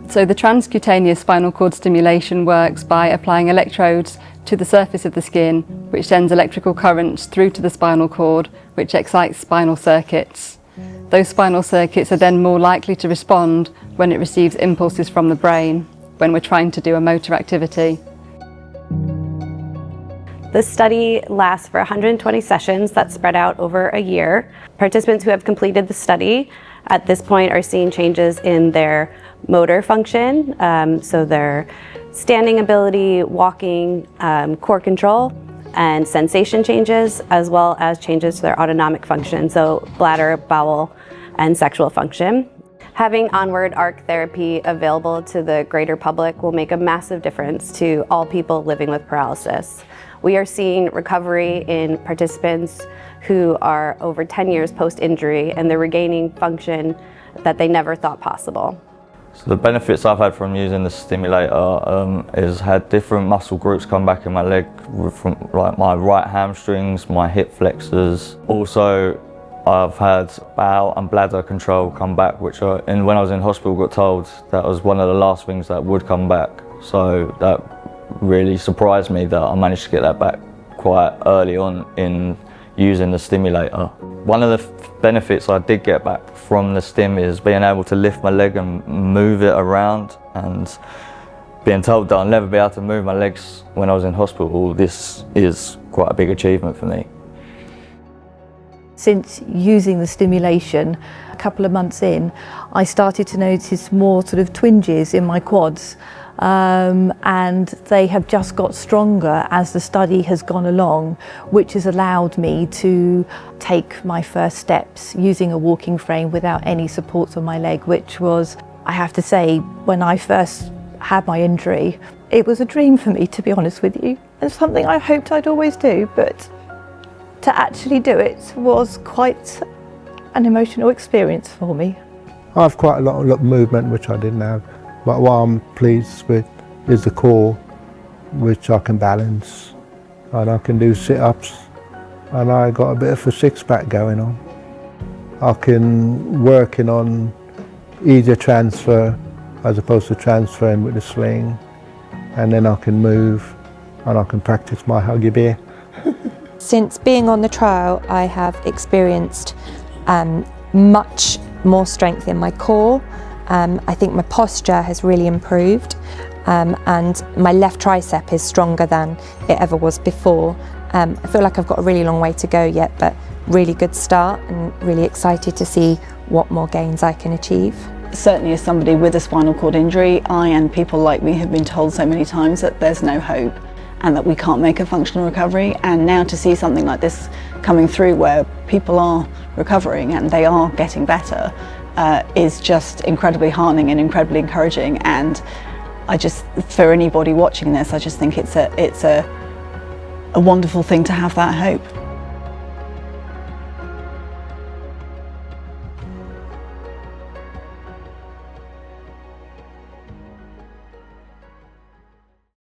So the transcutaneous spinal cord stimulation works by applying electrodes to the surface of the skin, which sends electrical currents through to the spinal cord, which excites spinal circuits. Those spinal circuits are then more likely to respond when it receives impulses from the brain, when we're trying to do a motor activity. The study lasts for 120 sessions that spread out over a year. Participants who have completed the study at this point are seeing changes in their motor function, so their standing ability, walking, core control, and sensation changes, as well as changes to their autonomic function, so bladder, bowel, and sexual function. Having onward arc therapy available to the greater public will make a massive difference to all people living with paralysis. We are seeing recovery in participants who are over 10 years post-injury, and they're regaining function that they never thought possible. So the benefits I've had from using the stimulator is had different muscle groups come back in my leg, from like my right hamstrings, my hip flexors. Also, I've had bowel and bladder control come back, which when I was in hospital got told that was one of the last things that would come back. So that really surprised me that I managed to get that back quite early on in using the stimulator. One of the benefits I did get back from the stim is being able to lift my leg and move it around, and being told that I'll never be able to move my legs when I was in hospital. This is quite a big achievement for me. Since using the stimulation, a couple of months in, I started to notice more sort of twinges in my quads, and they have just got stronger as the study has gone along, which has allowed me to take my first steps using a walking frame without any supports on my leg, which was, I have to say, when I first had my injury, it was a dream for me, to be honest with you, and something I hoped I'd always do, but to actually do it was quite an emotional experience for me. I have quite a lot of movement which I didn't have, but what I'm pleased with is the core, which I can balance, and I can do sit-ups, and I got a bit of a six-pack going on. I can working on easier transfer as opposed to transferring with the sling, and then I can move and I can practice my huggy bear. Since being on the trial, I have experienced much more strength in my core. I think my posture has really improved, and my left tricep is stronger than it ever was before. I feel like I've got a really long way to go yet, but really good start, and really excited to see what more gains I can achieve. Certainly as somebody with a spinal cord injury, I and people like me have been told so many times that there's no hope and that we can't make a functional recovery, and now to see something like this coming through where people are recovering and they are getting better is just incredibly heartening and incredibly encouraging. And I just, for anybody watching this, I just think it's a wonderful thing to have that hope.